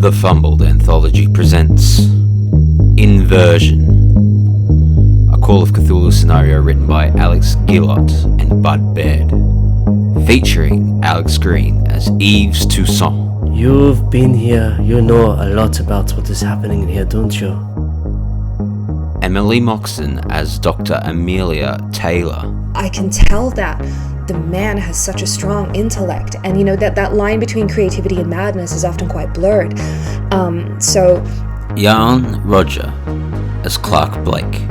The Fumbled Anthology presents Inversion, a Call of Cthulhu scenario written by Alex Guillotte and Bud Baird, featuring Alex Greene as Yves Toussaint. You've been here, you know a lot about what is happening in here, don't you? Emily Moxon as Dr. Amelia Taylor. I can tell that the man has such a strong intellect, and that line between creativity and madness is often quite blurred. Jaln Roger as Clarke Blake. You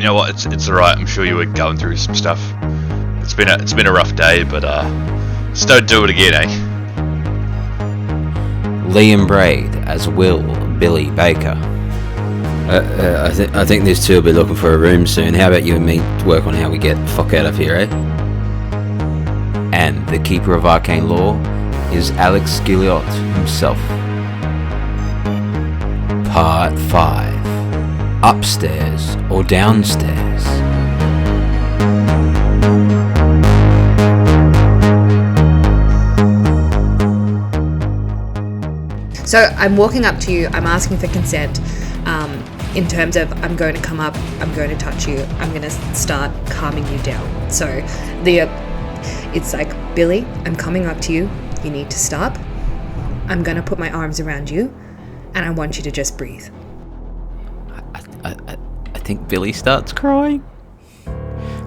know what? It's alright. I'm sure you were going through some stuff. It's been a rough day, but just don't do it again, eh? Liam Braid as Will Billy Baker. I think these two will be looking for a room soon. How about you and me work on how we get the fuck out of here, eh? And the Keeper of Arcane Law is Alex Guillotte himself. Part 5. Upstairs or downstairs? So I'm walking up to you, I'm asking for consent. In terms of, I'm going to come up, I'm going to touch you, I'm going to start calming you down. So it's like, Billy, I'm coming up to you, you need to stop. I'm going to put my arms around you, and I want you to just breathe. I think Billy starts crying.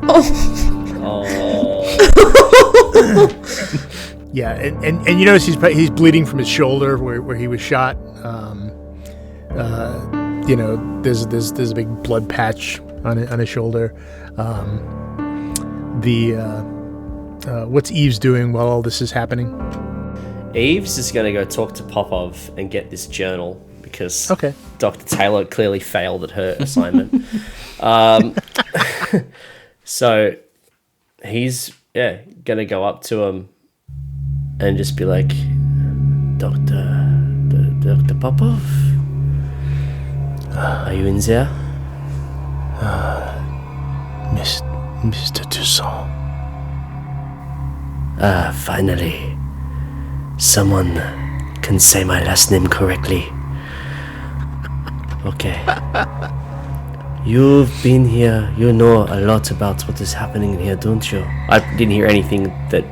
Oh. Yeah, and you notice he's bleeding from his shoulder where he was shot. There's a big blood patch on his shoulder. What's Yves doing while all this is happening? Yves is going to go talk to Popov and get this journal because okay. Dr. Taylor clearly failed at her assignment. So he's going to go up to him and just be like, Dr. Popov? Are you in there? Mr. Toussaint. Finally. Someone can say my last name correctly. Okay. You've been here, you know a lot about what is happening in here, don't you? I didn't hear anything that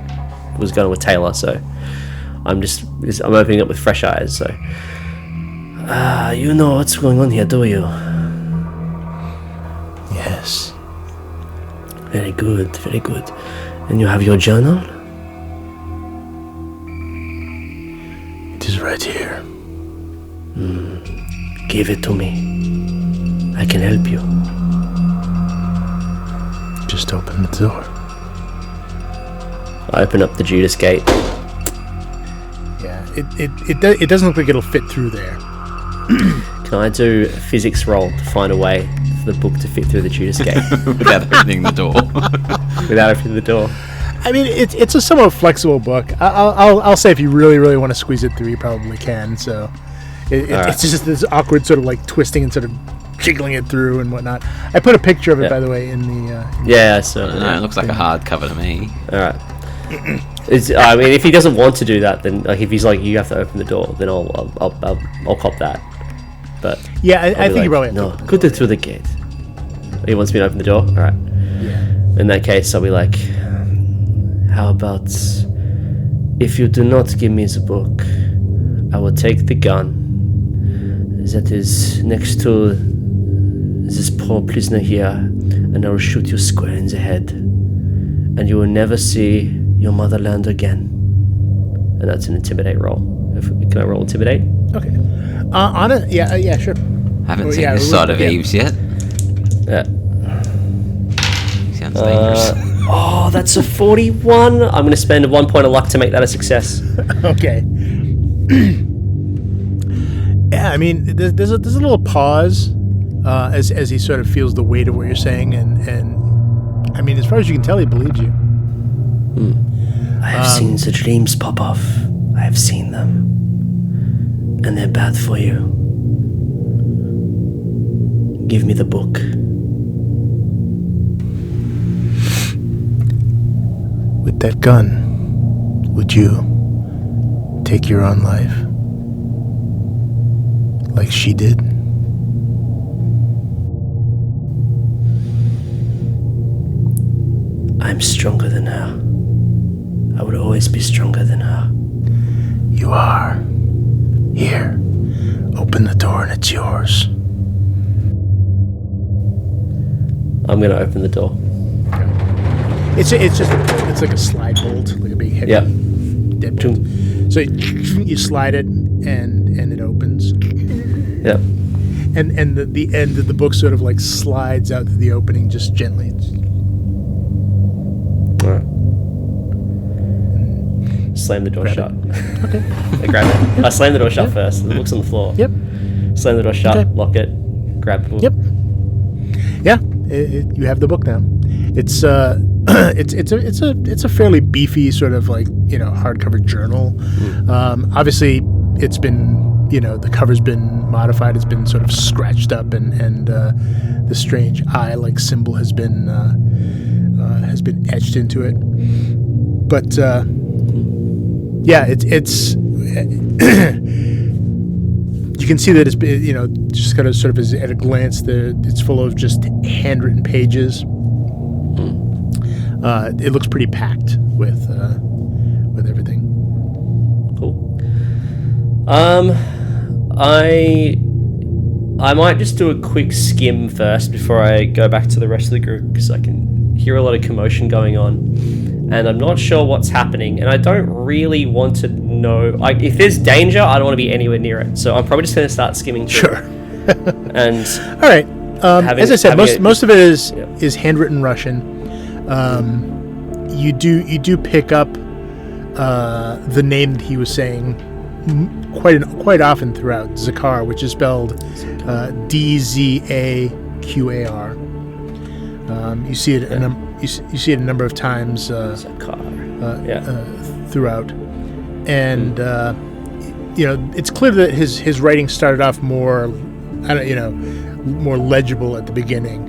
was going with Taylor, so I'm opening up with fresh eyes, so you know what's going on here, do you? Yes. Very good, very good. And you have your journal? It is right here. Give it to me. I can help you. Just open the door. I open up the Judas gate. Yeah, it doesn't look like it'll fit through there. Can I do a physics roll to find a way for the book to fit through the Judas gate? Without opening the door. Without opening the door. I mean, it's a somewhat flexible book. I'll say if you really, really want to squeeze it through, you probably can. So it's just this awkward sort of like twisting and sort of jiggling it through and whatnot. I put a picture of it, by the way, in the... so... it looks like a hardcover to me. Alright. I mean, if he doesn't want to do that, then like if he's like, you have to open the door, then I'll cop that. But yeah, I think you probably have to put it through the gate. He wants me to open the door? Alright. Yeah. In that case, I'll be like, how about if you do not give me the book, I will take the gun that is next to this poor prisoner here, and I will shoot you square in the head, and you will never see your motherland again. And that's an intimidate roll. Can I roll intimidate? Okay. On it? Yeah, sure. Haven't seen this side of Yves yet. Yeah. Sounds dangerous. That's a 41. I'm going to spend 1 point of luck to make that a success. Okay. Yeah, I mean, there's a little pause as he sort of feels the weight of what you're saying, and I mean, as far as you can tell, he believes you. I have seen the dreams pop off. I have seen them, and they're bad for you. Give me the book. With that gun, would you take your own life, like she did? I'm stronger than her. I would always be stronger than her. You are. Here, open the door and it's yours. I'm gonna open the door. It's like a slide bolt, like a big heavy deadbolt. So you slide it and it opens. Yep. And the end of the book sort of like slides out through the opening just gently. All right. Slam the door shut. Okay. I grab it. Yep. I slam the door shut first. The book's on the floor. Yep. Slam the door shut. Okay. Lock it. Grab the book. Yep. Yeah. You have the book now. It's a fairly beefy sort of like hardcover journal. Obviously, it's been the cover's been modified. It's been sort of scratched up, and the strange eye-like symbol has been etched into it. But yeah, it's you can see that it's just kind of sort of at a glance it's full of just handwritten pages. It looks pretty packed with everything. Cool. I might just do a quick skim first before I go back to the rest of the group, because I can hear a lot of commotion going on, and I'm not sure what's happening, and I don't really want to know. If there's danger, I don't want to be anywhere near it, so I'm probably just going to start skimming through. Sure. And all right. As I said, most of it is handwritten Russian. You do pick up the name that he was saying quite often throughout, Zakar, which is spelled Dzaqar. You see it you see it a number of times throughout, and it's clear that his writing started off more legible at the beginning,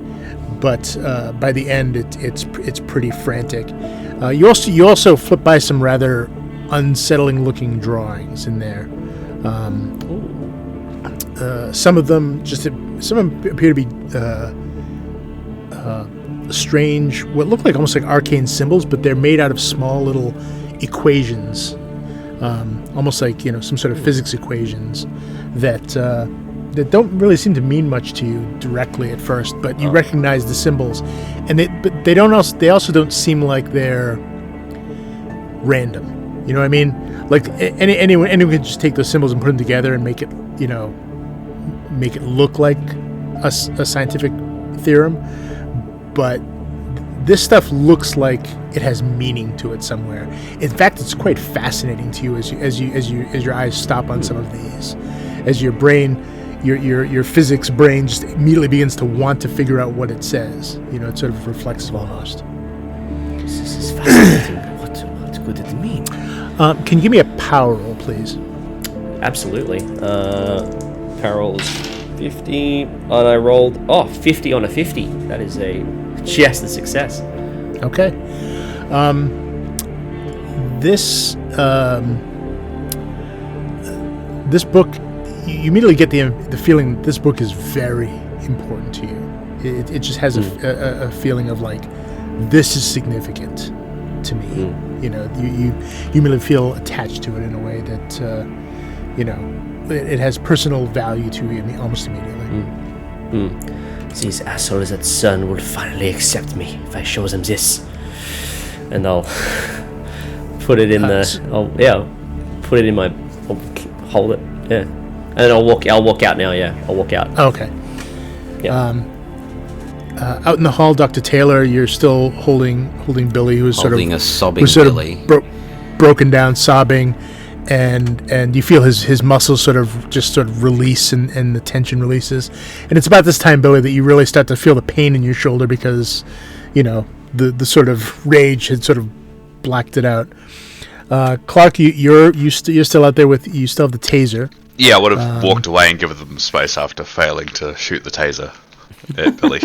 but by the end it's pretty frantic. You also flip by some rather unsettling looking drawings in there. Some of them appear to be strange, what look like almost like arcane symbols, but they're made out of small little equations, almost like some sort of physics equations that don't really seem to mean much to you directly at first, but you recognize the symbols, and they also don't seem like they're random. You know what I mean? Like anyone could just take those symbols and put them together and make it look like a scientific theorem. But this stuff looks like it has meaning to it somewhere. In fact, it's quite fascinating to you as your eyes stop on some of these, as your brain, your physics brain just immediately begins to want to figure out what it says. It's sort of reflexive almost. This is fascinating. What could it mean? Can you give me a power roll, please? Absolutely. Power is 50, and I rolled 50 on a 50. That is a just a success. Okay. This book, you immediately get the feeling that this book is very important to you. It just has a feeling of like, this is significant to me. You immediately feel attached to it in a way that it has personal value to you almost immediately. These assholes at Sun will finally accept me if I show them this, and I'll put it in put it in my. I'll hold it, and then I'll walk out now. I'll walk out. Okay. Yeah. Out in the hall, Dr. Taylor, you're still holding Billy, who's holding a sobbing Billy, broken down, sobbing, and you feel his muscles sort of release and the tension releases. And it's about this time, Billy, that you really start to feel the pain in your shoulder because, the sort of rage had sort of blacked it out. Clarke, you're still out there you still have the taser. Yeah, I would have walked away and given them space after failing to shoot the taser at Billy.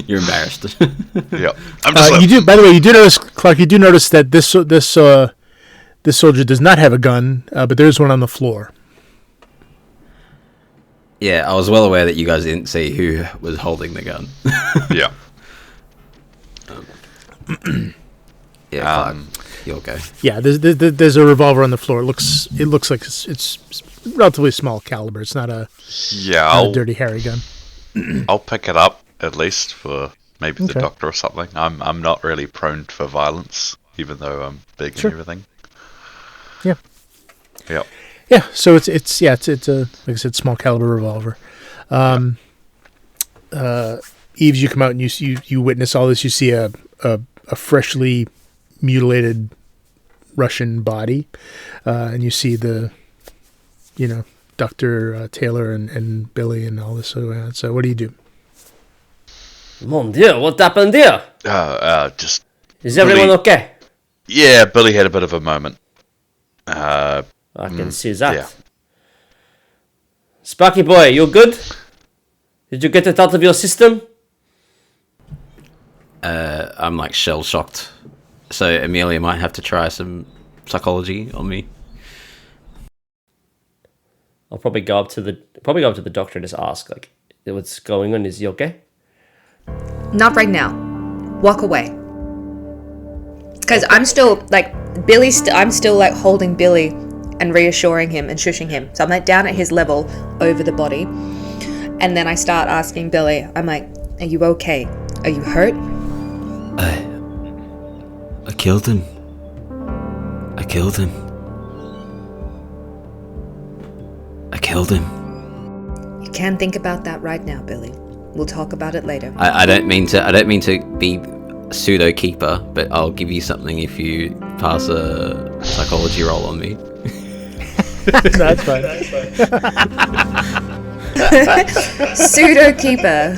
You're embarrassed. Yeah, I'm just. You do. By the way, you do notice, Clarke. You do notice that this soldier does not have a gun, but there's one on the floor. Yeah, I was well aware that you guys didn't see who was holding the gun. Yeah. Yeah, Clarke, you'll go. Yeah, there's a revolver on the floor. It looks like it's relatively small caliber. It's not a dirty Harry gun. I'll pick it up at least for maybe the doctor or something. I'm not really prone for violence, even though I'm big and everything. Yeah. Yep. Yeah. So it's a like I said, small caliber revolver. Yves, you come out and you witness all this. You see a freshly mutilated Russian body, and you see Dr. Taylor and Billy and all this. So what do you do? Mon Dieu, what happened here? Just... Is everyone okay? Yeah, Billy had a bit of a moment. I can see that. Yeah. Sparky boy, you good? Did you get it out of your system? I'm like shell shocked. So Amelia might have to try some psychology on me. I'll probably go up to the doctor and just ask, like, what's going on? Is he okay? Not right now. Walk away. Because I'm still like I'm still like holding Billy and reassuring him and shushing him. So I'm like down at his level over the body, and then I start asking Billy. I'm like, "Are you okay? Are you hurt?" I killed him. I killed him. You can't think about that right now, Billy. We'll talk about it later. I don't mean to be pseudo keeper, but I'll give you something if you pass a psychology roll on me. That's fine. Pseudo keeper.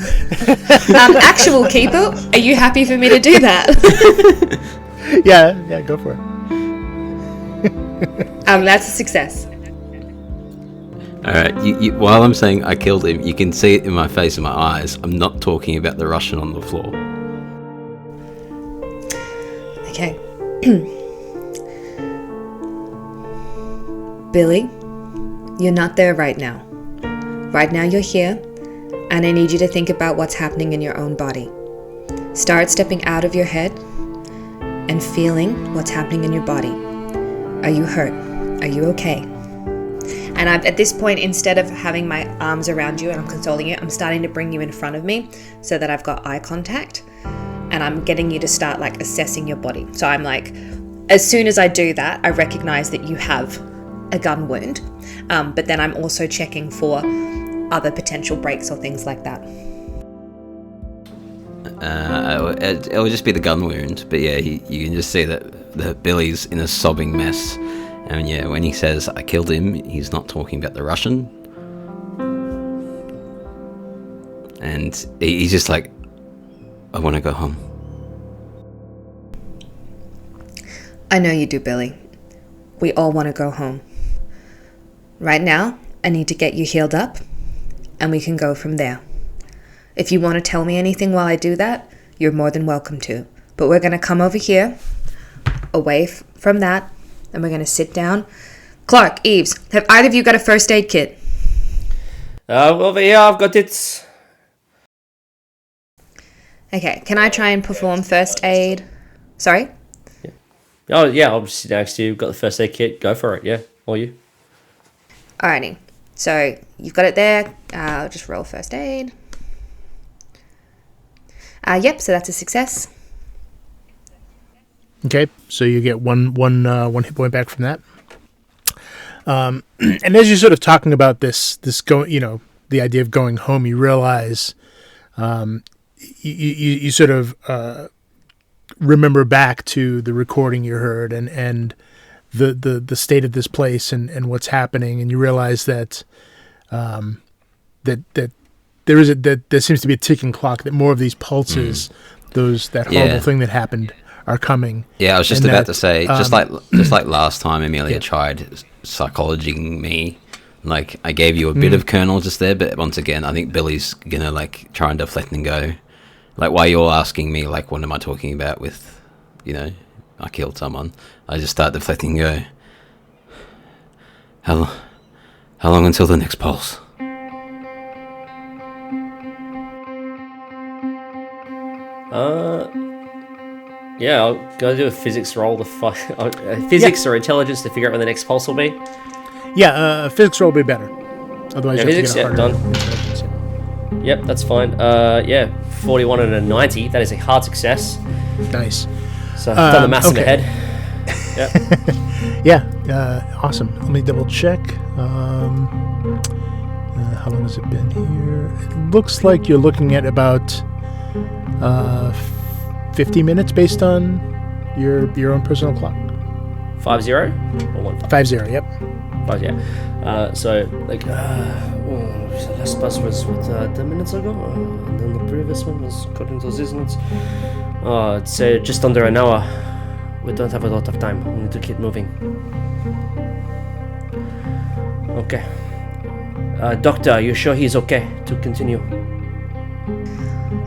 Actual keeper. Are you happy for me to do that? Yeah, go for it. That's a success. Alright, you, while I'm saying I killed him, you can see it in my face and my eyes. I'm not talking about the Russian on the floor. Okay. Billy, you're not there right now. Right now you're here, and I need you to think about what's happening in your own body. Start stepping out of your head and feeling what's happening in your body. Are you hurt? Are you okay? And at this point, instead of having my arms around you and I'm consoling you, I'm starting to bring you in front of me so that I've got eye contact, and I'm getting you to start like assessing your body. So I'm like, as soon as I do that, I recognize that you have a gun wound, but then I'm also checking for other potential breaks or things like that. It will just be the gun wound, but yeah, you can just see that Billy's in a sobbing mess. And yeah, when he says I killed him, he's not talking about the Russian. And he's just like, I want to go home. I know you do, Billy. We all want to go home. Right now, I need to get you healed up, and we can go from there. If you want to tell me anything while I do that, you're more than welcome to. But we're going to come over here, away from that, and we're going to sit down. Clarke, Yves, have either of you got a first aid kit? Over here, I've got it. Okay, can I try and perform first aid? Sorry? Yeah. Oh, yeah, I'll just sit next to you. Got the first aid kit. Go for it, yeah. Or you. Alrighty. So, you've got it there. I'll just roll first aid. Yep, so that's a success. Okay, so you get one hit point back from that. And as you're sort of talking about this the idea of going home, you realize, you sort of remember back to the recording you heard and the state of this place and what's happening, and you realize that that there seems to be a ticking clock, that more of these pulses, that horrible thing that happened, are coming. Yeah, I was just about to say, just like last time Amelia tried psychologing me, like I gave you a bit of kernel just there, but once again, I think Billy's gonna like try and deflect and go. Like while you're asking me, like, what am I talking about with, I killed someone, I just start deflecting and go, How long until the next pulse? Yeah, I'll go do a physics roll to physics or intelligence to figure out when the next pulse will be. Yeah, physics roll will be better. Otherwise, you physics, have to get a harder done. Yep, that's fine. 41 and a 90. That is a hard success. Nice. So I've done the maths in my head. Yep. Yeah, awesome. Let me double check. How long has it been here? It looks like you're looking at about 50 minutes based on your own personal clock. 5-0 or 1-5? 5-0, yep. 5, yeah. So the last bus was 10 minutes ago, and then the previous one was according to these notes. It's just under an hour. We don't have a lot of time. We need to keep moving. Okay. Doctor, are you sure he's okay to continue?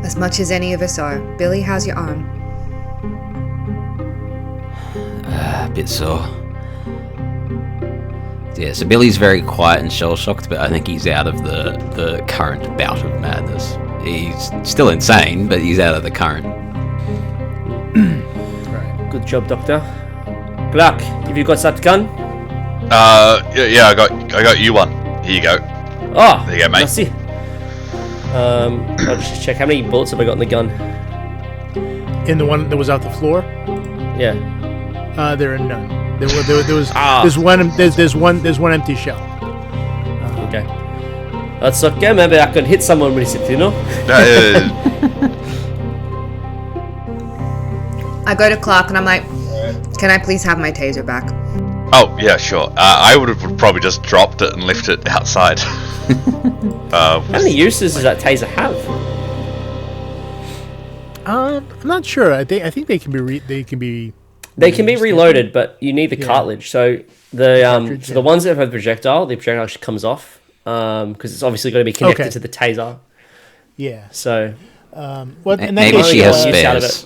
As much as any of us are. Billy, how's your arm? A bit sore. Yeah, so Billy's very quiet and shell-shocked, but I think he's out of the current bout of madness. He's still insane, but he's out of the current. Right. Good job, Doctor. Clarke, have you got that gun? Yeah, I got you one. Here you go. Oh, there you go, mate. Merci. I'll just check how many bullets have I got in the gun. In the one that was off the floor? Yeah. There are none. There was there's one empty shell. Okay. That's okay. Maybe I can hit someone with it, you know. I go to Clarke and I'm like, can I please have my taser back? Oh yeah, sure. I would have probably just dropped it and left it outside. How many uses does that taser have? I'm not sure. I think they can be They can be reloaded, but you need the cartilage. So the ones that have the projectile actually comes off because it's obviously going to be connected to the taser. Yeah. So, maybe she has spares.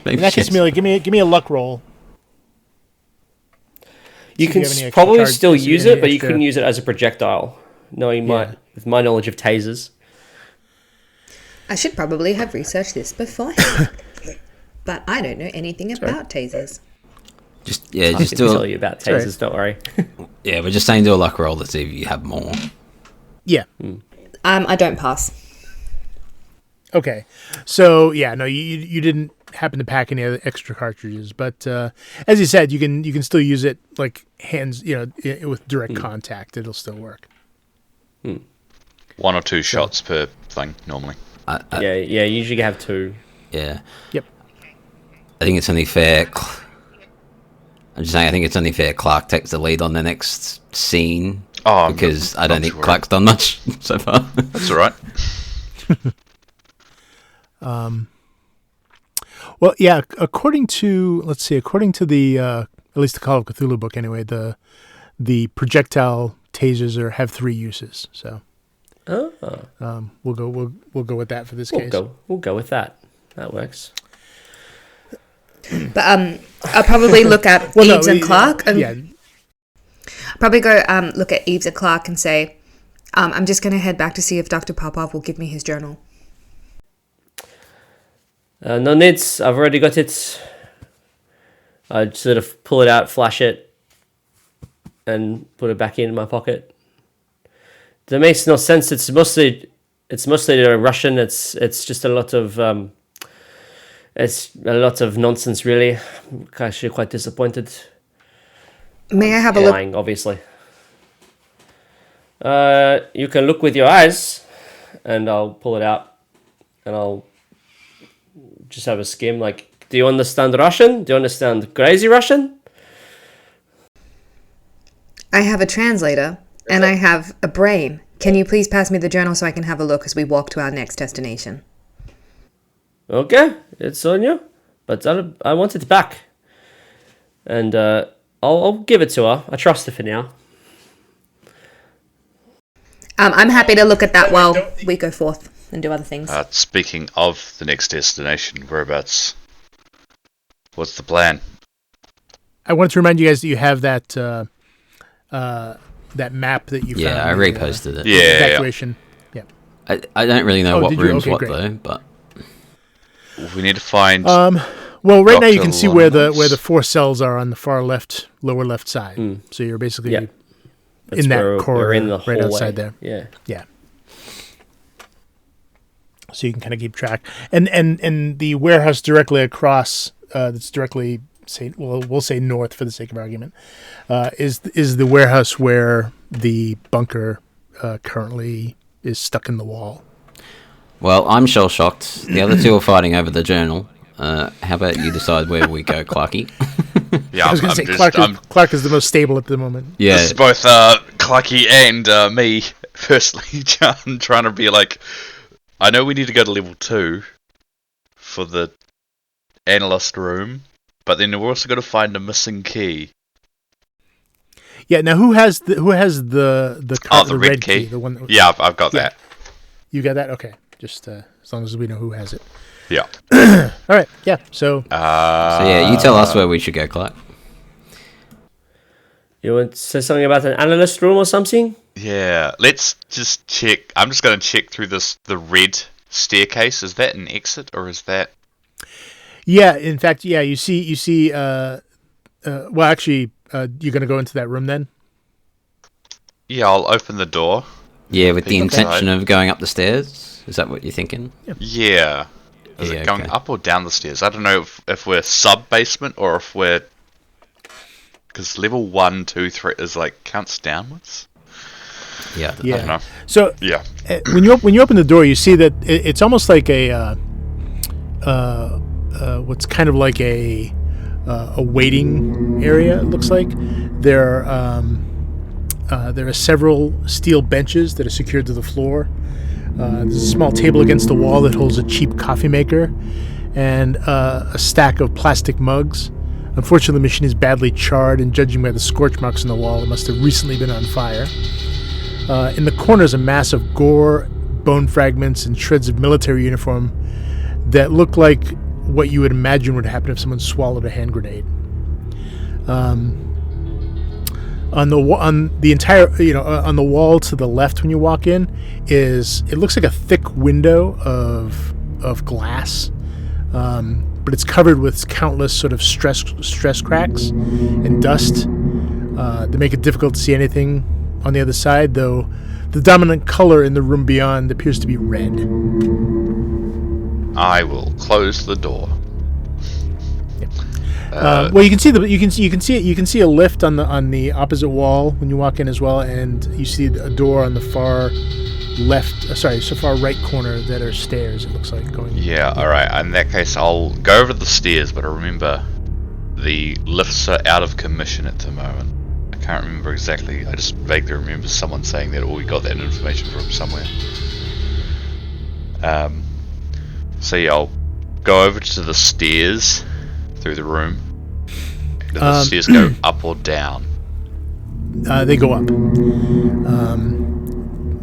In that case, Amelia, give me a luck roll. You can probably still use it, but you couldn't use it as a projectile. Knowing with my knowledge of tasers. I should probably have researched this before. But I don't know anything about tasers. Just I can do tell you about tasers, don't worry. Yeah, we're just saying do a luck roll to see if you have more. Yeah. I don't pass. Okay. So, yeah, no, you didn't happen to pack any other extra cartridges, but as you said, you can still use it like hands, with direct contact. It'll still work. 1 or 2 shots per thing normally. Yeah, you usually have 2. Yeah. Yep. I think it's only fair. I'm just saying, I think it's only fair Clarke takes the lead on the next scene. Because I don't think Clarke's done much so far. That's all right. Well, yeah. According to the at least the Call of Cthulhu book, anyway, the projectile tasers have 3 uses. So, we'll go with that for this case. We'll go with that. That works. But I'll probably look at Yves and Clarke. Probably go look at Yves and Clarke and say, I'm just going to head back to see if Dr. Popov will give me his journal. No needs. I've already got it. I'd sort of pull it out, flash it, and put it back in my pocket. That makes no sense. It's mostly Russian. It's just a lot of nonsense, really. I'm actually quite disappointed. May I have a lying, look? Obviously. You can look with your eyes, and I'll pull it out, and I'll just have a skim. Like, do you understand Russian? Do you understand crazy Russian? I have a translator, and I have a brain. Can you please pass me the journal so I can have a look as we walk to our next destination? Okay, it's on you, but I want it back, and I'll give it to her. I trust her for now. I'm happy to look at that while we go forth and do other things. Speaking of the next destination, whereabouts? What's the plan? I wanted to remind you guys that you have that that map that you found. Yeah, I reposted it. Yeah. Evacuation. Yeah. I don't really know what room's what great. though, but We need to find. Well, right now you Dr. can see where the Lawrence. 4 cells are on the far left, lower left side. So you're basically Yeah. in that corridor, we're in the right hallway. outside there. Yeah. Yeah. So you can kind of keep track, and the warehouse directly across, that's directly we'll say north for the sake of argument, is the warehouse where the bunker currently is stuck in the wall. well, I'm shell shocked. The other two are fighting over the journal. How about you decide where we go, Clarke? Yeah, I was going to say Clarke is the most stable at the moment. Yeah, This is both Clarke and me, personally, trying to be like, I know we need to go to level 2 for the analyst room, but then we're also got to find a missing key. Yeah. Now, who has the The red key. The one. Yeah, I've got that. You got that? Okay. Just as long as we know who has it. Yeah. All right. Yeah. So. so yeah, you tell us where we should go, Clarke. You want to say something about an analyst room or something? Yeah, let's just check. I'm just going to check through the red staircase. Is that an exit or is that? Yeah. In fact, yeah. You see. Well, actually, you're going to go into that room then. Yeah, I'll open the door. Yeah, with the Peek intention inside. of going up the stairs. Is that what you're thinking? Yeah. Is Yeah, it going okay. up or down the stairs? I don't know if we're sub-basement or if we're... Because level 1, 2, 3 is like counts downwards. Yeah. I don't know. So Yeah. when you open the door, you see that it's almost like a what's kind of like a waiting area. It looks like there are several steel benches that are secured to the floor. There's a small table against the wall that holds a cheap coffee maker and a stack of plastic mugs. Unfortunately, the machine is badly charred, and judging by the scorch marks on the wall, it must have recently been on fire. In the corner is a mass of gore, bone fragments, and shreds of military uniform that look like what you would imagine would happen if someone swallowed a hand grenade. On the wall to the left when you walk in it looks like a thick window of glass, but it's covered with countless sort of stress cracks and dust that make it difficult to see anything on the other side, though the dominant color in the room beyond appears to be red. I will close the door. Well, you can see a lift on the opposite wall when you walk in as well, and you see a door on the far right corner that are stairs. It looks like going. Yeah, alright. In that case, I'll go over the stairs, but I remember the lifts are out of commission at the moment. I can't remember exactly. I just vaguely remember someone saying that, or we got that information from somewhere. So yeah, I'll go over to the stairs through the room. Do the stairs go up or down? They go up.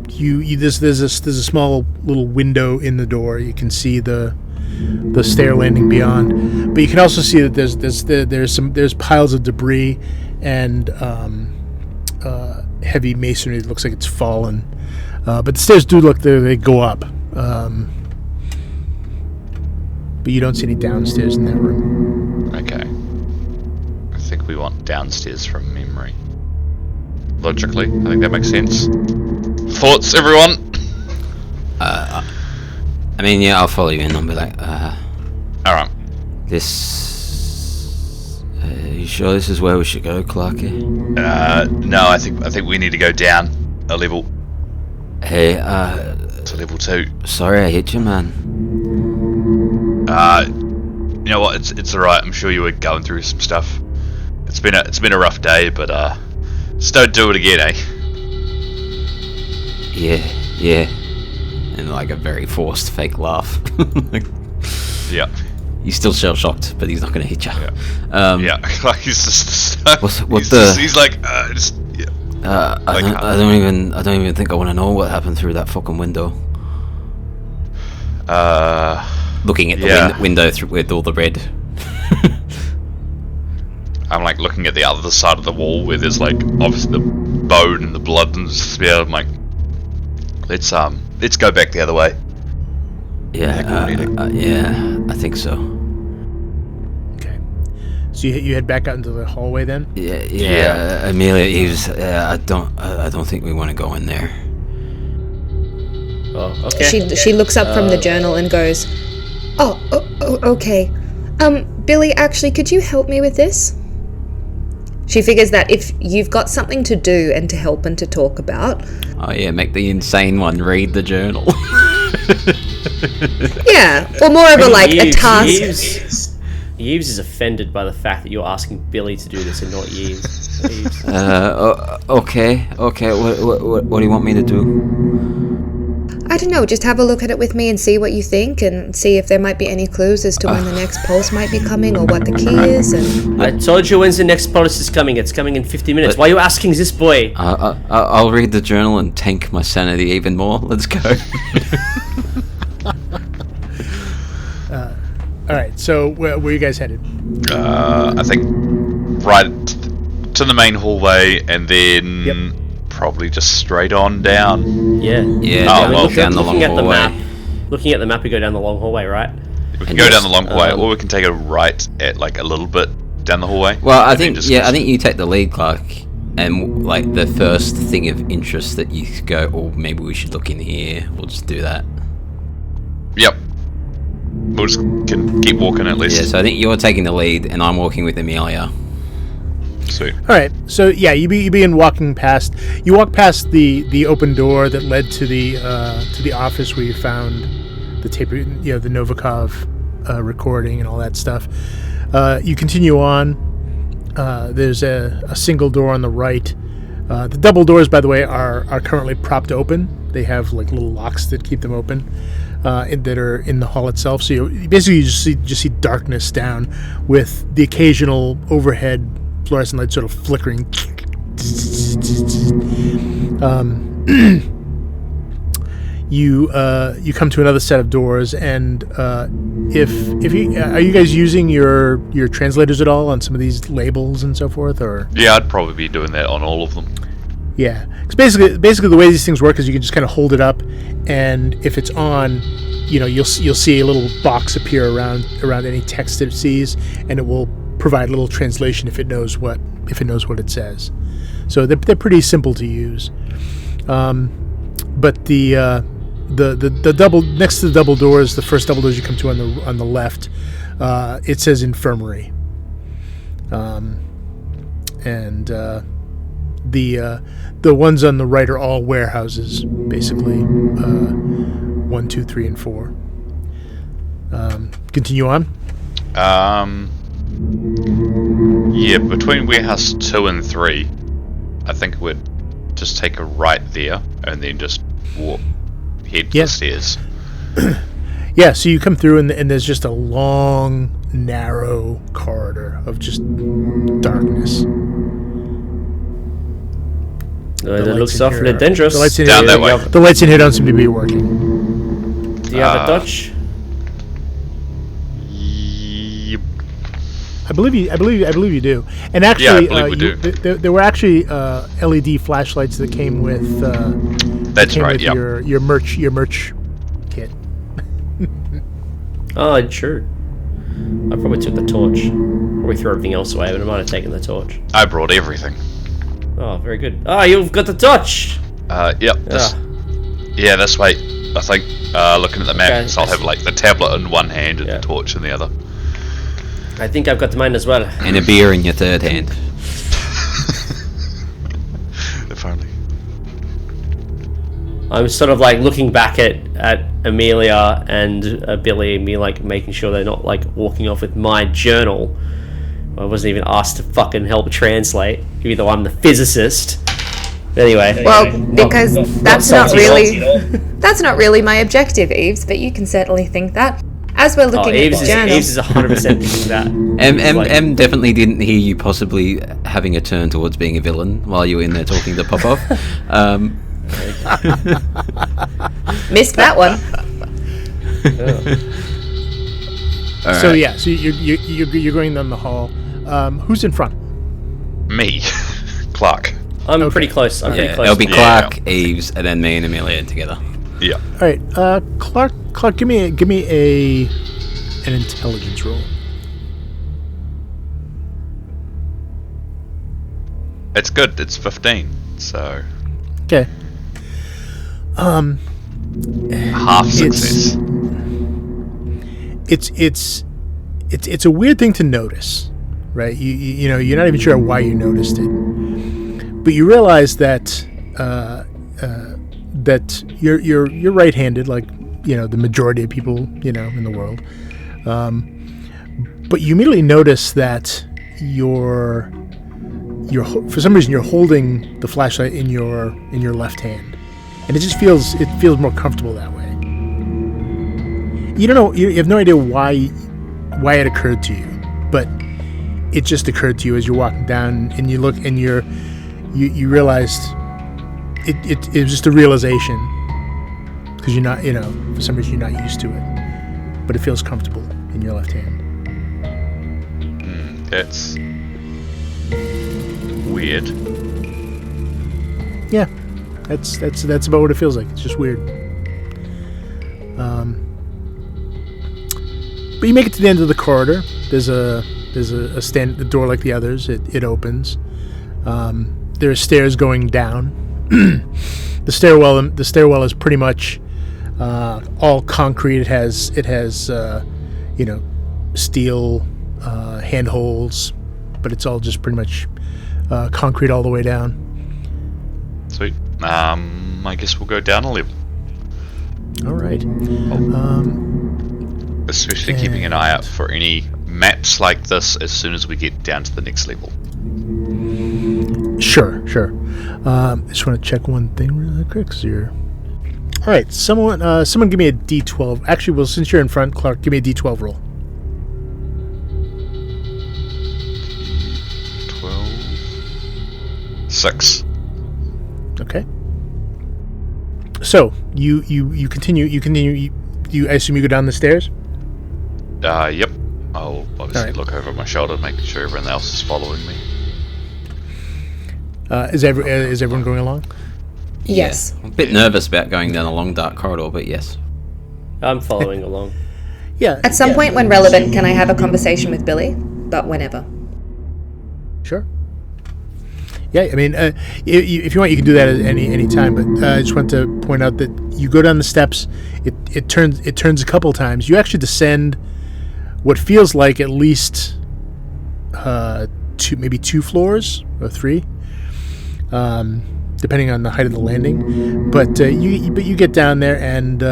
There's a small little window in the door. You can see the stair landing beyond, but you can also see that there's piles of debris and heavy masonry that looks like it's fallen. But the stairs do look they go up. But you don't see any downstairs in that room. Okay. I think we want downstairs from memory. Logically, I think that makes sense. Thoughts, everyone? I mean, yeah, I'll follow you in. I'll be like, Alright. this. You sure this is where we should go, Clarke? No, I think we need to go down a level Hey, to level 2. sorry I hit you, man. You know what? It's alright. I'm sure you were going through some stuff. It's been a rough day, but just don't do it again, eh? Yeah. And like a very forced fake laugh. Like, Yeah. he's still shell shocked, but he's not going to hit you. Yeah. Yeah. Like he's just. He's like just. Yeah. I don't even think I want to know what happened through that fucking window. Looking at the window with all the red. I'm like looking at the other side of the wall where there's like obviously bone and the blood and smear. I'm like, let's go back the other way. Yeah, yeah, I think so. Okay. So you head back out into the hallway then? Yeah. Amelia, Yves, I don't think we want to go in there. Oh, okay. She looks up from the journal and goes, oh, okay. Billy, actually, could you help me with this? She figures that if you've got something to do and to help and to talk about... Oh yeah, make the insane one read the journal. Yeah, or more of a task. Yves is offended by the fact that you're asking Billy to do this and not Yves. Okay. What do you want me to do? I don't know, just have a look at it with me and see what you think and see if there might be any clues as to when the next pulse might be coming or what the key is. And I told you when's the next pulse is coming. It's coming in 50 minutes. Why are you asking this boy? I'll read the journal and tank my sanity even more. Let's go. All right, so where are you guys headed? I think right to the main hallway and then probably just straight on down. Yeah. Down the long hallway. Looking at the map, we go down the long hallway, right? We can go down the long hallway, or we can take a right at like a little bit down the hallway. Well, I think you take the lead, Clarke, and like the first thing of interest that you go, oh, maybe we should look in here. We'll just do that. Yep. We'll just can keep walking at least. Yeah, so I think you're taking the lead, and I'm walking with Amelia. Sweet. All right, so yeah, you begin walking past. You walk past the open door that led to the office where you found the tape, the Novikov recording and all that stuff. You continue on. There's a single door on the right. The double doors, by the way, are currently propped open. They have like little locks that keep them open. That are in the hall itself. So you basically just see darkness down, with the occasional overhead fluorescent light sort of flickering. You come to another set of doors, and if you are you guys using your translators at all on some of these labels and so forth, or? Yeah, I'd probably be doing that on all of them. Yeah, because basically the way these things work is you can just kind of hold it up, and if it's on, you'll see a little box appear around any text it sees, and it will provide a little translation if it knows what it says. So they're pretty simple to use. But the double next to the double doors, the first double doors you come to on the left, it says infirmary. The ones on the right are all warehouses, basically. 1, 2, 3, and 4. Continue on. Yeah, between warehouse 2 and 3, I think we'd just take a right there and then just head to the stairs. Yeah, so you come through and there's just a long, narrow corridor of just darkness. It looks awfully dangerous. The lights in Down here, that way. The lights in here don't seem to be working. Do you have a torch? Yep. I believe you do. And actually, Yeah, I believe we do. There were actually LED flashlights that came with. That's right. With Yep. your merch kit. Oh, sure. I probably took the torch. Probably threw everything else away, but I might have taken the torch. I brought everything. Oh, very good. Oh, you've got the torch! Yep. This way. I think. Looking at the map, Okay. so I'll have like the tablet in one hand and the torch in the other. I think I've got mine as well. And a beer in your third hand. If only. I'm sort of like looking back at Amelia and Billy and me like making sure they're not like walking off with my journal. I wasn't even asked to fucking help translate, even though I'm the physicist. Anyway. Well, because that's not really my objective, Yves, but you can certainly think that. As we're looking at the journal. Yves is 100% thinking that. M definitely didn't hear you possibly having a turn towards being a villain while you were in there talking to Popov. Missed that one. So yeah, so you're going down the hall. Who's in front? Me, Clarke. I'm pretty close. I'm pretty close. It'll be to Clarke, Yves, and then me and Amelia together. Yeah. All right, Clarke, give me an intelligence roll. It's good. It's 15. So Okay. half success. It's a weird thing to notice, right? You know, you're not even sure why you noticed it, but you realize that that you're right-handed, like, you know, the majority of people, you know, in the world. But you immediately notice that you're for some reason you're holding the flashlight in your left hand, and it just feels more comfortable that way. You don't know, you have no idea why it occurred to you, but it just occurred to you as you're walking down, and you look and you realized it was just a realization, because you're not, you know, for some reason you're not used to it, but it feels comfortable in your left hand. That's weird. Yeah, that's about what it feels like. It's just weird. But you make it to the end of the corridor. There's a door like the others. It opens. There are stairs going down. The stairwell is pretty much all concrete. It has you know, steel handholds, but it's all just pretty much concrete all the way down. Sweet. I guess we'll go down a level. All right. Especially keeping an eye out for any maps like this as soon as we get down to the next level. Sure. I just want to check one thing really quick. All right, someone give me a D12. Actually, well, since you're in front, Clarke, give me a D12 roll. 12. 6. Okay. So you continue. I assume you go down the stairs. Yep. I'll obviously Alright. look over my shoulder, making sure everyone else is following me. Is everyone going along? Yes. Yeah. I'm a bit nervous about going down a long dark corridor, but yes. I'm following along. Yeah. At some point when relevant, can I have a conversation with Billy? But whenever. Sure. Yeah, I mean, if you want, you can do that at any time. But I just want to point out that you go down the steps. It turns a couple times. You actually descend what feels like at least two floors or 3, depending on the height of the landing. But you get down there and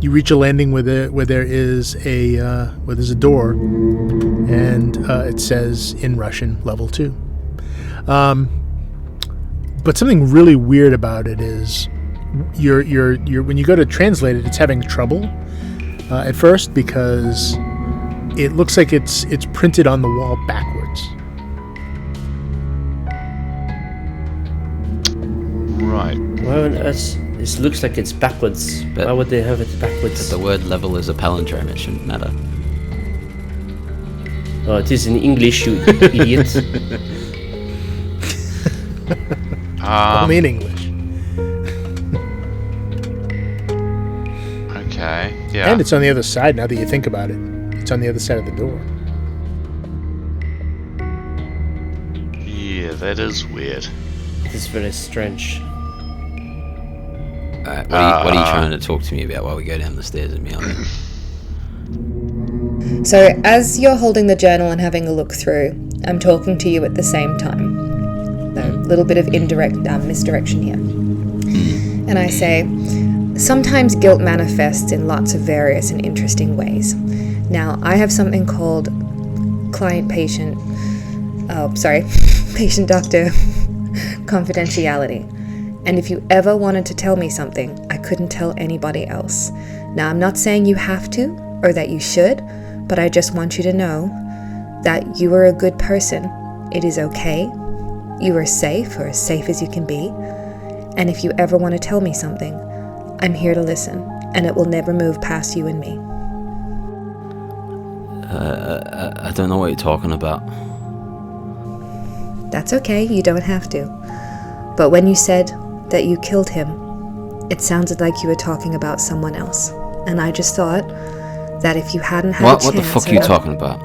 you reach a landing where there is a door, and it says in Russian level 2. But something really weird about it is you're when you go to translate it, it's having trouble at first, because it looks like it's printed on the wall backwards. Right. Well, this looks like it's backwards. But- Why would they have it backwards? The word level is a palindrome, it shouldn't matter. Oh, it is in English, you idiot. Only in English. Okay. Yeah. And it's on the other side now that you think about it. It's on the other side of the door. Yeah, that is weird. It is very strange. What are you trying to talk to me about while we go down the stairs, Amelia? So as you're holding the journal and having a look through, I'm talking to you at the same time. A little bit of indirect misdirection here. And I say, sometimes guilt manifests in lots of various and interesting ways. Now, I have something called patient-doctor confidentiality. And if you ever wanted to tell me something, I couldn't tell anybody else. Now, I'm not saying you have to or that you should, but I just want you to know that you are a good person. It is okay. You are safe, or as safe as you can be. And if you ever want to tell me something, I'm here to listen, and it will never move past you and me. I don't know what you're talking about. That's okay, you don't have to. But when you said that you killed him, it sounded like you were talking about someone else. And I just thought that if you hadn't had a chance... What the fuck are you talking about?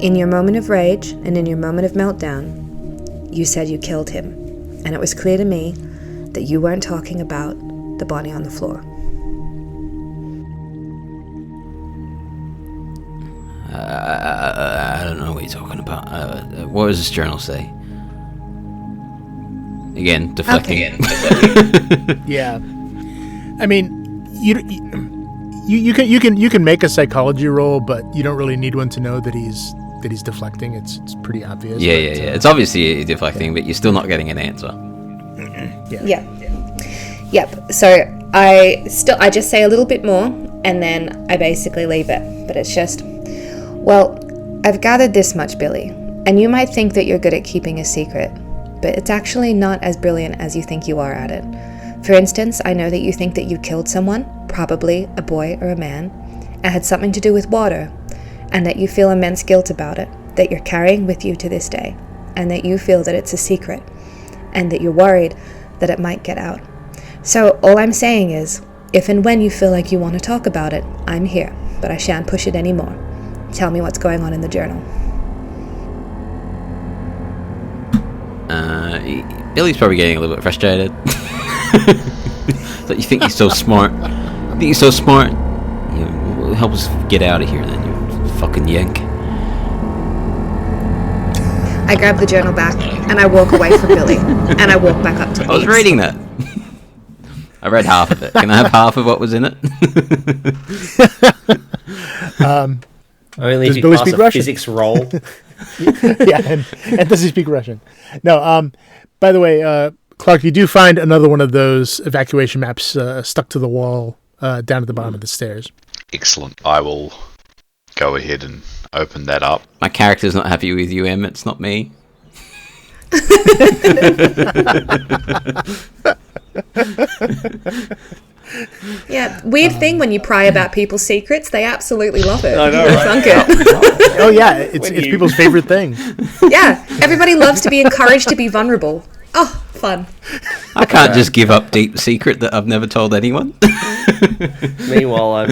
In your moment of rage and in your moment of meltdown, you said you killed him. And it was clear to me that you weren't talking about the body on the floor. I don't know what you're talking about. What does this journal say? Again, deflecting. Okay. Yeah, I mean, you can make a psychology roll, but you don't really need one to know that he's deflecting. It's pretty obvious. Yeah. It's obviously deflecting, but you're still not getting an answer. Yep. So I just say a little bit more, and then I basically leave it. But it's just, well, I've gathered this much, Billy, and you might think that you're good at keeping a secret, but it's actually not as brilliant as you think you are at it. For instance, I know that you think that you killed someone, probably a boy or a man, and had something to do with water, and that you feel immense guilt about it, that you're carrying with you to this day, and that you feel that it's a secret, and that you're worried that it might get out. So all I'm saying is, if and when you feel like you want to talk about it, I'm here, but I shan't push it anymore. Tell me what's going on in the journal. Billy's probably getting a little bit frustrated. That you think he's so smart. Help us get out of here then, you fucking yank. I grab the journal back, and I walk away from Billy, and I walk back up to Yves. I was reading that. I read half of it. Can I have half of what was in it? Only Does if you Billy pass speak a Russian? physics roll. Yeah, and does he speak Russian? No. By the way, Clarke, you do find another one of those evacuation maps stuck to the wall down at the bottom of the stairs. Excellent. I will go ahead and open that up. My character's not happy with you, Em. It's not me. Yeah, weird thing when you pry about people's secrets, they absolutely love it. I know, They right? funk it. Oh yeah, it's people's favorite thing. Yeah, everybody loves to be encouraged to be vulnerable. Oh, fun. I can't just give up deep secret that I've never told anyone. Meanwhile,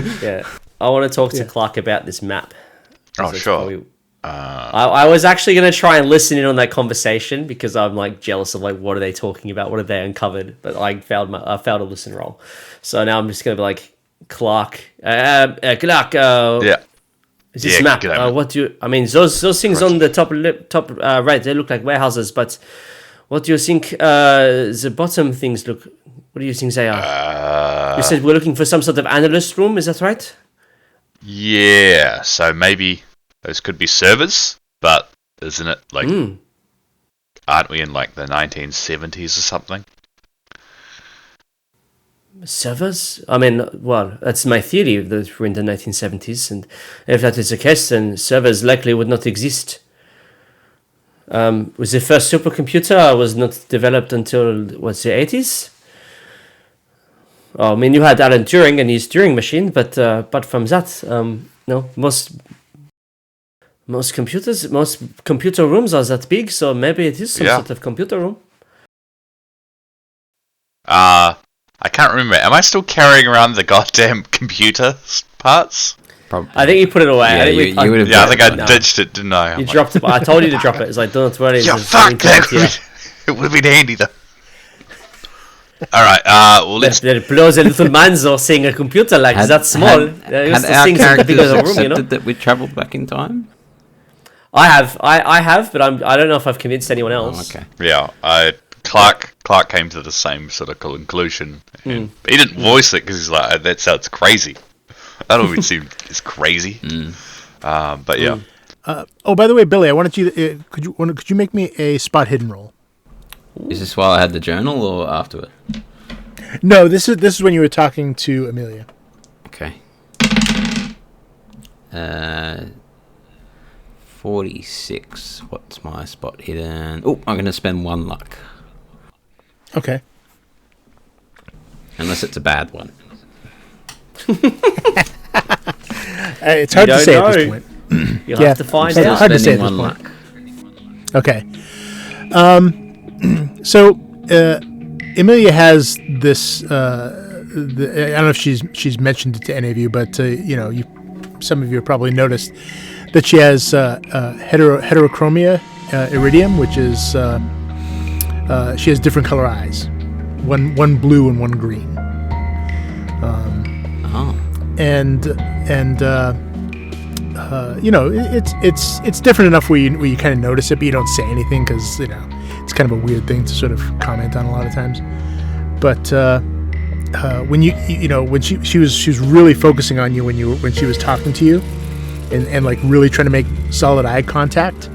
I want to talk to Clarke about this map. Oh, It's sure. probably- I was actually going to try and listen in on that conversation because I'm like jealous of like what are they talking about, what have they uncovered, but I failed a listen roll, so now I'm just going to be like Clarke, Clarke. Yeah. Is this Yeah, map? good idea. What do you? I mean, those things on the top right, they look like warehouses, but what do you think the bottom things look? What do you think they are? You said we're looking for some sort of analyst room. Is that right? Yeah, so maybe those could be servers, but isn't it like, aren't we in like the 1970s or something? Servers? I mean, well, that's my theory that we're in the 1970s, and if that is the case, then servers likely would not exist. Was the first supercomputer was not developed until, what's the 80s? Oh, I mean, you had Alan Turing and his Turing machine, but apart from that, no, most computer rooms are that big, so maybe it is some sort of computer room. I can't remember. Am I still carrying around the goddamn computer parts? Probably. I think you put it away. Yeah, I think you would have. Yeah, I think I No. ditched it, didn't I? You dropped it. I told you to drop it. It's like, don't worry. Yeah, it's fuck incorrect here. that. It would have been handy though. Alright, well let's... That blows a little man's or seeing a computer like that small. Had our things in the bigger characters the room, you know? accepted that we travelled back in time? I have, but I don't know if I've convinced anyone else. Oh, okay. Yeah, Clarke came to the same sort of conclusion. And he didn't voice it because he's like, that sounds crazy. I don't even seem it's crazy. But yeah. Oh, by the way, Billy, I wanted you. Could you make me a spot hidden roll? Is this while I had the journal or afterward? No, this is when you were talking to Amelia. Okay. 46. What's my spot hidden? Oh, I'm going to spend 1 luck. Okay. Unless it's a bad one. It's hard to say at this point. You'll have to find it's out. hard to say at Spending this 1 point. luck. Okay. So Amelia has this. I don't know if she's mentioned it to any of you, but some of you have probably noticed that she has heterochromia iridium, which is she has different color eyes, one blue and one green. It's different enough where you kind of notice it, but you don't say anything because it's kind of a weird thing to sort of comment on a lot of times. But when when she was really focusing on you when she was talking to you, and like really trying to make solid eye contact,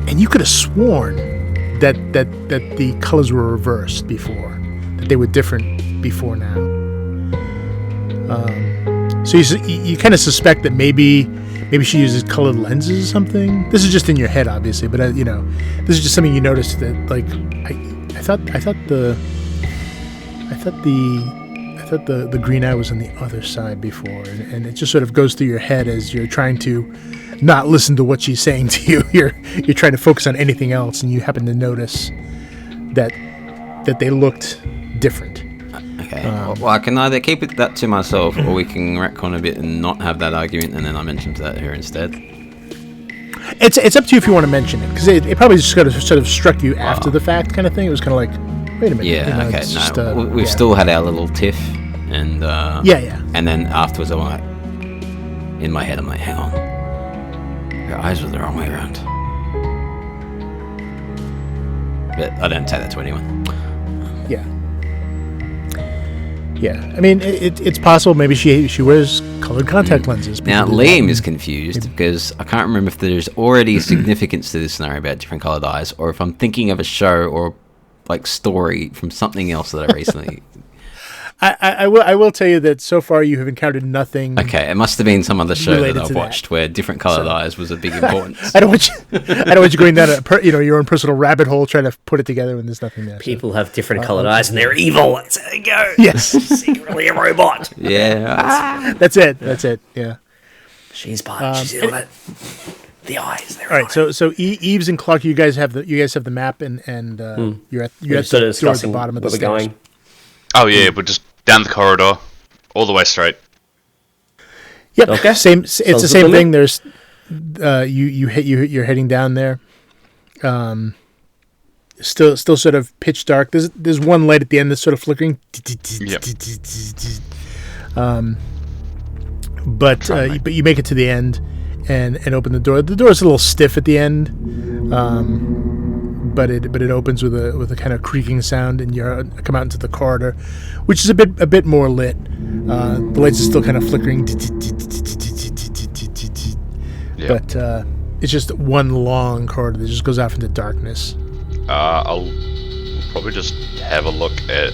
and you could have sworn that the colors were reversed before, that they were different before now. So you kind of suspect that maybe she uses colored lenses or something. This is just in your head, obviously, but this is just something you noticed that like I thought the green eye was on the other side before, and it just sort of goes through your head as you're trying to not listen to what she's saying to you. You're trying to focus on anything else, and you happen to notice that they looked different. Okay. Well, I can either keep that to myself, or we can retcon a bit and not have that argument, and then I mention that here instead. It's up to you if you want to mention it, because it probably just sort of struck you after the fact kind of thing. It was kind of like, wait a minute. Yeah. Okay. No, we've still had our little tiff, and yeah. And then afterwards, I'm like, in my head, I'm like, hang on, your eyes were the wrong way around. But I don't say that to anyone. Yeah. Yeah, I mean, it's possible maybe she wears colored contact lenses. Now, Liam is confused because I can't remember if there's already significance to this scenario about different colored eyes, or if I'm thinking of a show or like story from something else that I recently... I will tell you that so far you have encountered nothing. Okay, it must have been some other show that I've watched where different colored eyes was a big importance. I don't want you going down your own personal rabbit hole trying to put it together when there's nothing there. People have different colored eyes and they're evil. That's how they go. Yes, secretly a robot. Yeah, that's it. Yeah, she's part. She's it. The eyes. All right, so Yves and Clarke, you guys have the map, and you're at the door at the bottom of the stairs. Going. Oh yeah, we're just down the corridor, all the way straight. Yep. Okay. It's the same thing. There's you're heading down there. Still sort of pitch dark. There's one light at the end that's sort of flickering. Yep. But you make it to the end and open the door. The door's a little stiff at the end. But it opens with a kind of creaking sound, and you come out into the corridor, which is a bit more lit. The lights are still kind of flickering, but it's just one long corridor that just goes off into darkness. We'll probably just have a look at,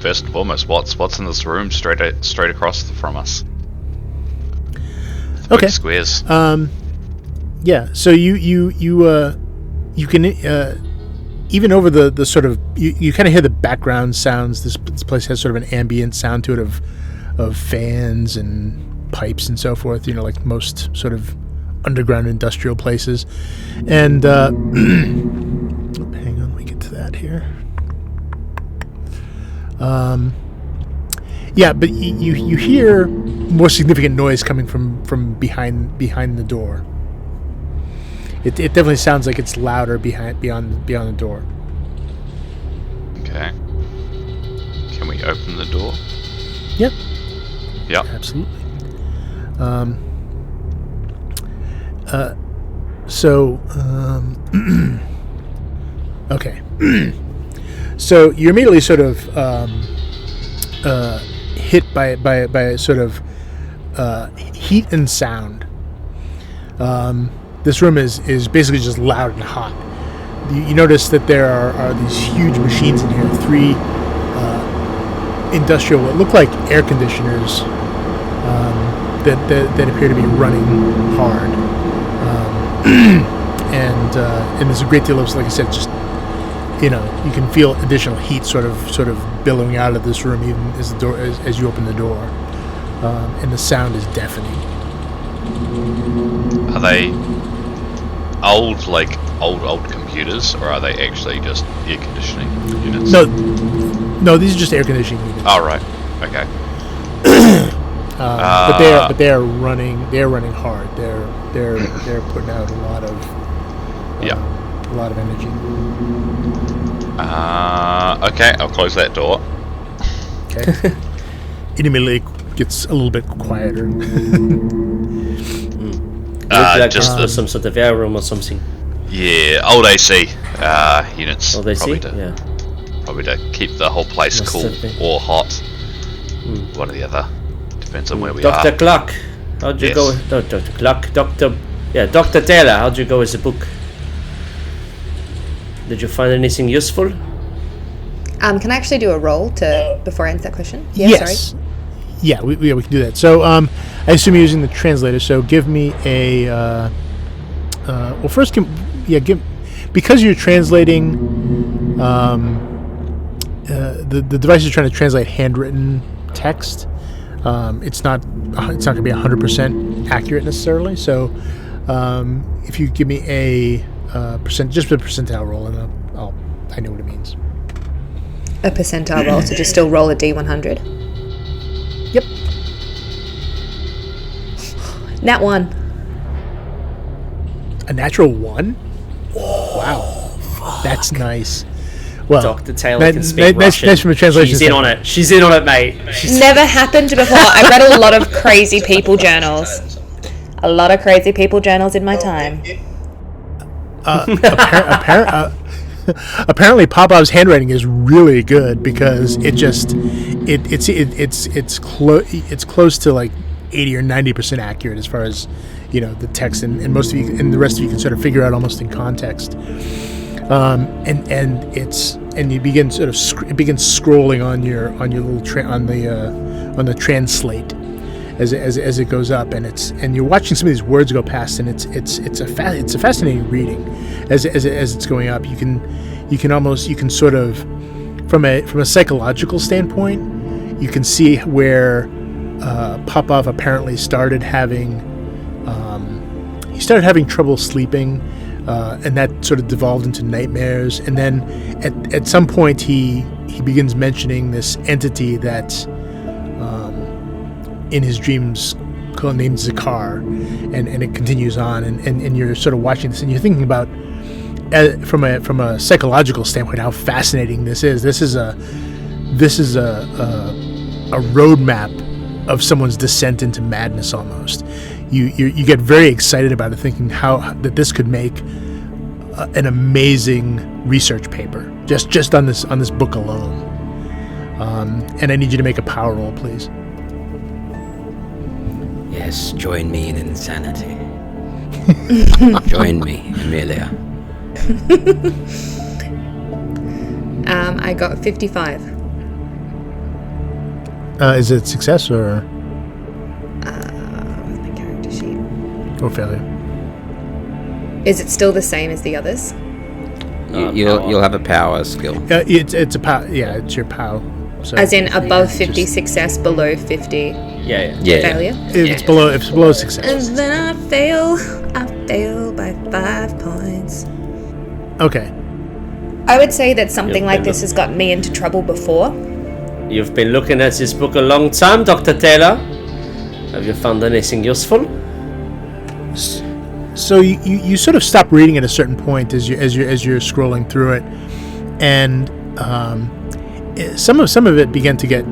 first and foremost, what's in this room straight across from us. The big squares. Yeah. So you can even over the sort of you kind of hear the background sounds. This place has sort of an ambient sound to it of fans and pipes and so forth. Like most sort of underground industrial places. And hang on, let me get to that here. Yeah, but you hear more significant noise coming from behind the door. It definitely sounds like it's louder beyond the door. Okay. Can we open the door? Yep. Yep. Absolutely. Okay. So you're immediately sort of hit by a sort of heat and sound. This room is basically just loud and hot. You notice that there are these huge machines in here, 3 industrial, what look like air conditioners that appear to be running hard. And there's a great deal of, like I said, just you can feel additional heat sort of billowing out of this room even as you open the door, and the sound is deafening. Are they old computers, or are they actually just air conditioning units? No, these are just air conditioning units. Oh, right. Okay. But they are running hard. They're putting out a lot of energy. Okay, I'll close that door. Okay. It immediately gets a little bit quieter. Just some sort of air room or something. Yeah, old AC units. Old AC, Probably to keep the whole place cool or hot. One or the other. Depends on where we are. Dr. Clarke, how'd you go? Dr. Clarke, Dr. Taylor, how'd you go with the book? Did you find anything useful? Can I actually do a roll before I answer that question? Yes. Sorry. Yeah, we can do that. So, I assume you're using the translator. So, give me a. Well, first, because you're translating. The device is trying to translate handwritten text. It's not going to be 100% accurate necessarily. So, if you give me a just a percentile roll, and I know what it means. A percentile roll, so just still roll a D100. Yep. Nat 1. A natural 1? Wow. That's nice. Well, Dr. Taylor can speak Russian. Nice from a translation. She's in on it. She's in on it, mate. Never happened before. I've read a lot of crazy people journals. A lot of crazy people journals in my time. Apparently Popov's handwriting is really good because it's close to like 80 or 90% accurate as far as the text, and most of you and the rest of you can sort of figure out almost in context. And you begin it begins scrolling on your little on the translate as it goes up, and you're watching some of these words go past, and it's a fascinating reading as it's going up. You can sort of from a psychological standpoint, you can see where Popov apparently started having trouble sleeping. And that sort of devolved into nightmares. And then at some point he begins mentioning this entity that in his dreams named Zakar, and it continues on, and you're sort of watching this, and you're thinking about from a psychological standpoint how fascinating this is. This is a roadmap of someone's descent into madness almost. You get very excited about it, thinking that this could make an amazing research paper just on this book alone. And I need you to make a power roll, please. Yes, join me in insanity. Join me, Amelia. I got 55. Is it success or? Where's my character sheet? Or failure? Is it still the same as the others? You'll have a power skill. It's a power. Yeah, it's your power. So As in above 50 success, below 50 failure? If it's below success. And then I fail by 5 points. Okay. I would say that something like this has gotten me into trouble before. You've been looking at this book a long time, Dr. Taylor. Have you found anything useful? So you sort of stop reading at a certain point as you're scrolling through it, and some of it began to get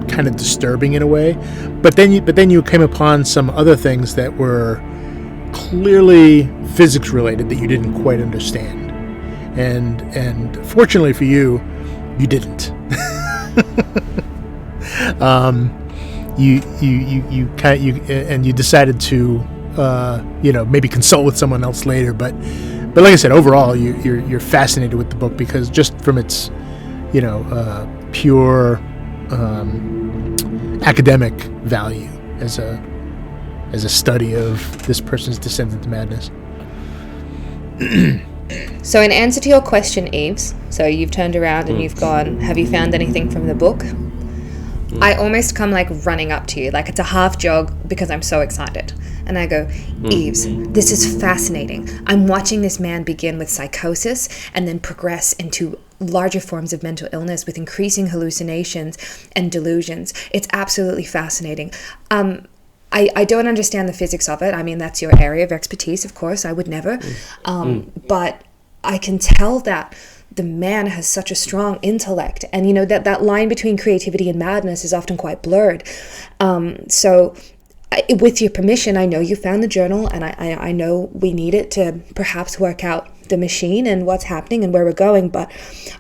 kind of disturbing in a way, but then you came upon some other things that were clearly physics related that you didn't quite understand, and fortunately for you, you didn't. You decided to maybe consult with someone else later, but like I said, overall you're fascinated with the book because just from its pure academic value as a study of this person's descent into madness. So in answer to your question, Yves, so you've turned around and you've gone, have you found anything from the book? I almost come like running up to you, like it's a half jog because I'm so excited. And I go, Yves, this is fascinating. I'm watching this man begin with psychosis and then progress into larger forms of mental illness with increasing hallucinations and delusions. It's absolutely fascinating. I don't understand the physics of it. I mean, that's your area of expertise, of course. I would never. But I can tell that the man has such a strong intellect. And, you know, that line between creativity and madness is often quite blurred. With your permission, I know you found the journal, and I know we need it to perhaps work out the machine and what's happening and where we're going, but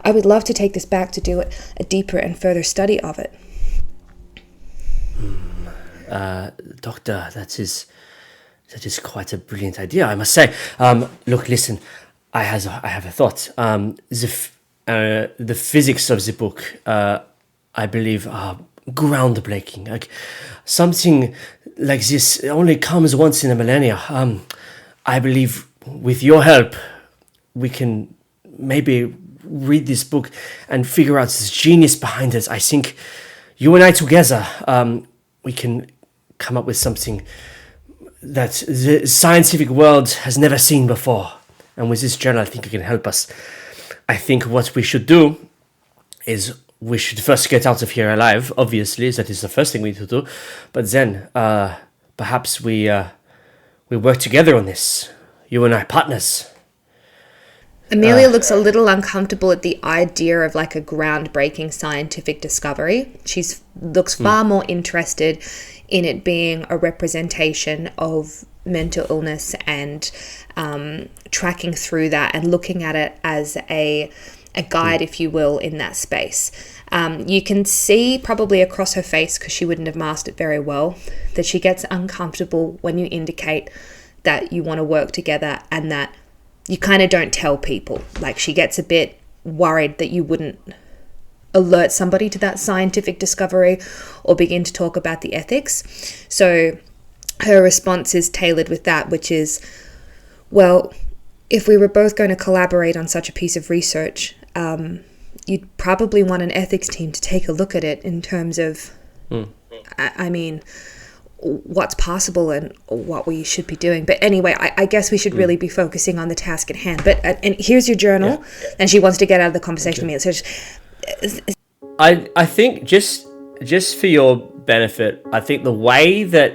I would love to take this back to do a deeper and further study of it. Doctor, that is quite a brilliant idea, I must say. Look, listen, I have a thought. The physics of the book, I believe, are groundbreaking. Like, something like this only comes once in a millennia. I believe with your help, we can maybe read this book and figure out this genius behind it. I think you and I together, we can come up with something that the scientific world has never seen before. And with this journal, I think it can help us. I think what we should do is we should first get out of here alive. Obviously, that is the first thing we need to do. But then, perhaps we work together on this. You and I, partners. Amelia looks a little uncomfortable at the idea of like a groundbreaking scientific discovery. She looks far more interested in it being a representation of mental illness and tracking through that and looking at it as a guide, if you will, in that space. You can see probably across her face, because she wouldn't have masked it very well, that she gets uncomfortable when you indicate that you want to work together and that you kind of don't tell people. Like, she gets a bit worried that you wouldn't alert somebody to that scientific discovery or begin to talk about the ethics. So her response is tailored with that, which is, well, if we were both going to collaborate on such a piece of research, you'd probably want an ethics team to take a look at it in terms of, I mean, what's possible and what we should be doing. But anyway, I guess we should really be focusing on the task at hand. But and here's your journal, and she wants to get out of the conversation with me. So I think just for your benefit, I think the way that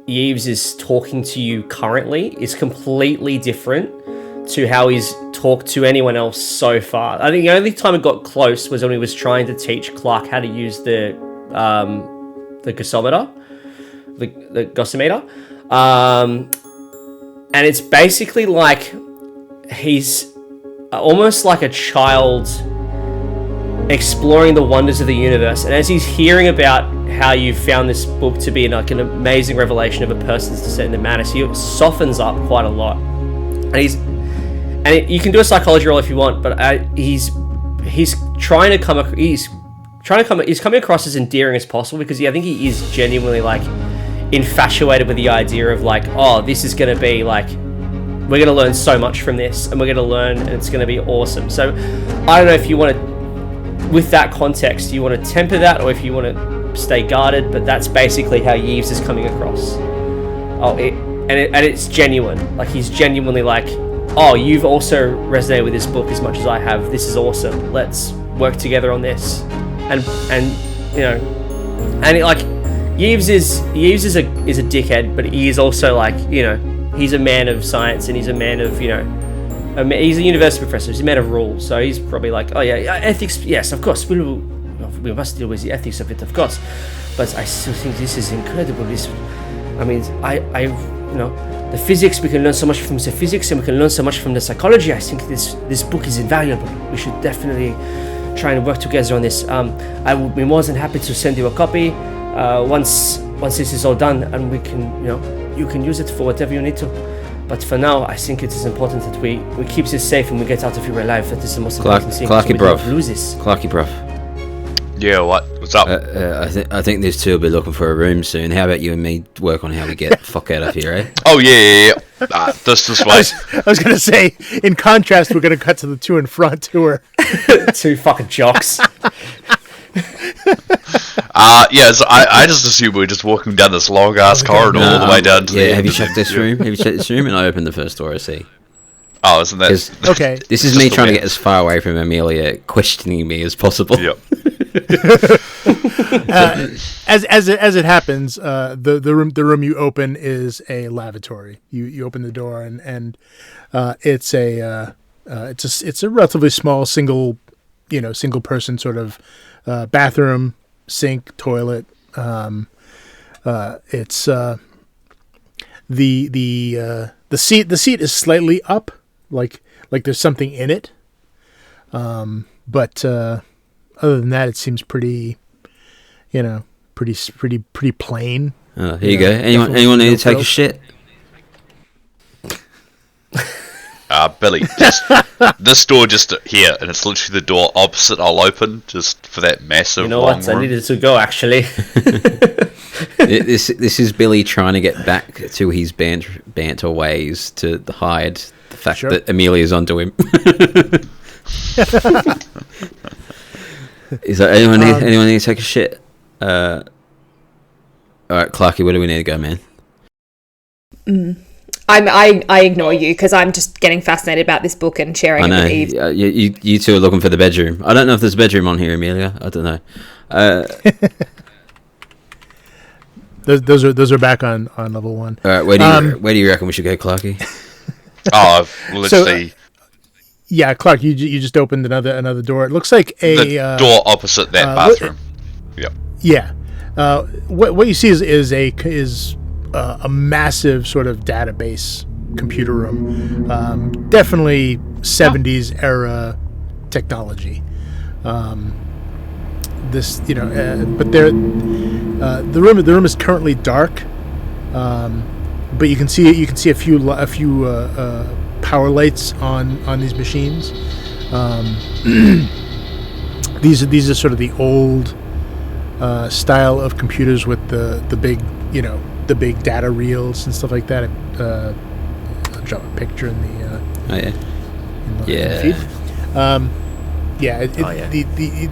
Yves is talking to you currently is completely different to how he's talked to anyone else so far. I think the only time it got close was when he was trying to teach Clarke how to use the gasometer, the gossometer, and it's basically like he's almost like a child exploring the wonders of the universe. And as he's hearing about how you found this book to be like an amazing revelation of a person's descent into madness, he softens up quite a lot. And you can do a psychology roll if you want, but he's coming across as endearing as possible, because I think he is genuinely like infatuated with the idea of like, oh, this is going to be like, we're going to learn so much from this, and we're going to learn, and it's going to be awesome. So I don't know if you want to, with that context, you want to temper that, or if you want to stay guarded, but that's basically how Yves is coming across. It's genuine. Like, he's genuinely like, oh, you've also resonated with this book as much as I have. This is awesome. Let's work together on this. And you know, and it, like, Yves is a dickhead, but he is also like, you know, he's a man of science, and he's a man of, you know, he's a university professor. He's a man of rules, so he's probably like, oh yeah, ethics. Yes, of course, we must deal with the ethics of it, of course. But I still think this is incredible. I mean, you know, the physics, we can learn so much from the physics, and we can learn so much from the psychology. I think this book is invaluable. We should definitely try and work together on this. I would be more than happy to send you a copy once this is all done, and we can, you know, you can use it for whatever you need to. But for now, I think it is important that we keep this safe and we get out of here alive. That is the most important thing. Clarke, bruv. Lose this. Clarke, bruv. Yeah, what's up? I think these two will be looking for a room soon. How about you and me work on how we get the fuck out of here, eh? Oh, yeah. This way. I was going to say, in contrast, we're going to cut to the two in front who are... Two fucking jocks. Yeah, so I just assume we're just walking down this long ass corridor all the way down to the Yeah, end have you of checked the- this room? Have you checked this room? And I opened the first door I see. Oh, isn't that... 'Cause Okay. This is Just me the trying to way- get as far away from Amelia questioning me as possible. Yep. As it happens, the room you open is a lavatory. You open the door and it's a relatively small single person sort of bathroom, sink, toilet. It's the seat is slightly up, like there's something in it. But other than that, it seems pretty plain. Here you go. Anyone need to take a shit? Billy, this door just here, and it's literally the door opposite I'll open, just for that massive You know long what? I room. needed to go, actually. This is Billy trying to get back to his banter ways to hide the fact Sure. that Amelia's onto him. Is there anyone need to take a shit? All right, Clarke, where do we need to go, man? I ignore you because I'm just getting fascinated about this book and sharing I it know. with Yves. You two are looking for the bedroom. I don't know if there's a bedroom on here, Amelia. I don't know. Those are back on level 1. All right, where do you reckon we should go, Clarke? Oh, let's So, see. Yeah, Clarke, you just opened another door. It looks like The door opposite that bathroom. Yep. Yeah. What you see is a massive sort of database computer room. Definitely 70s era technology. But the room is currently dark. But you can see a few power lights on these machines. These are sort of the old style of computers with the big big data reels and stuff like that. I'll drop a picture in the in the feed.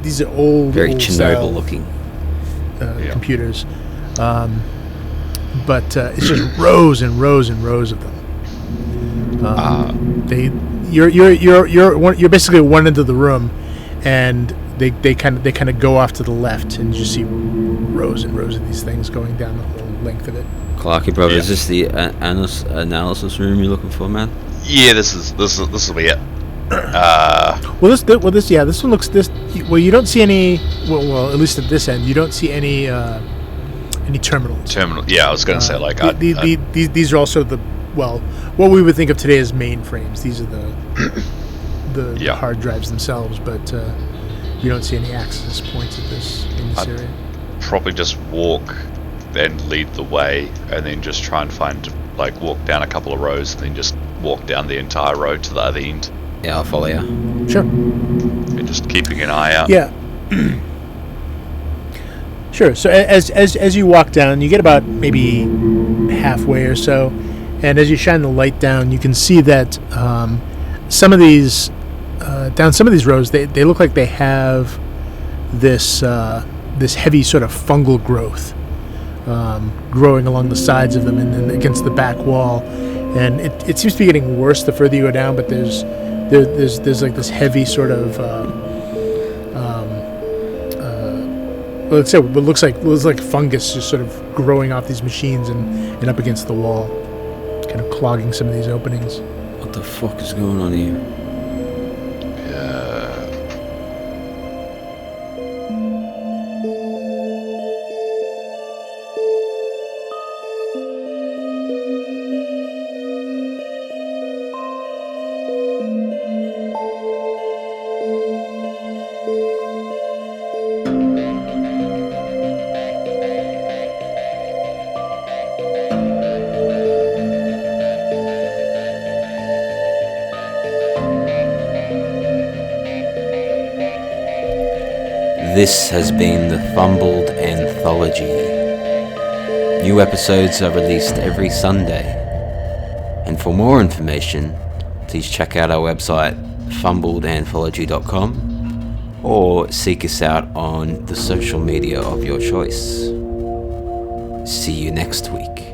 These are old, Very old Chernobyl style, looking. computers, but it's just rows and rows and rows of them. You're basically at one end of the room, and they kind of go off to the left, and you see rows and rows of these things going down the whole length of it. Clarke, brother, Yeah. is this the analysis room you're looking for, man? Yeah, this will be it. This one looks you don't see any. Well, at least at this end, you don't see any terminals. Terminal. Yeah, I was going to say These are also what we would think of today as mainframes. These are the Yeah. hard drives themselves, but you don't see any access points in this area. probably just walk, then lead the way, and then just try and walk down a couple of rows, and then just walk down the entire road to the other end, Yeah, I'll follow you. Sure. and just keeping an eye out. Yeah. Sure. So as you walk down, you get about maybe halfway or so, and as you shine the light down, you can see that some of these down some of these rows, they look like they have this heavy sort of fungal growth growing along the sides of them and then against the back wall, and it seems to be getting worse the further you go down. But there's like this heavy sort of let's say what looks like fungus just sort of growing off these machines and up against the wall, kind of clogging some of these openings. What the fuck is going on here? This has been the Fumbled Anthology. New episodes are released every Sunday. And for more information, please check out our website fumbledanthology.com or seek us out on the social media of your choice. See you next week.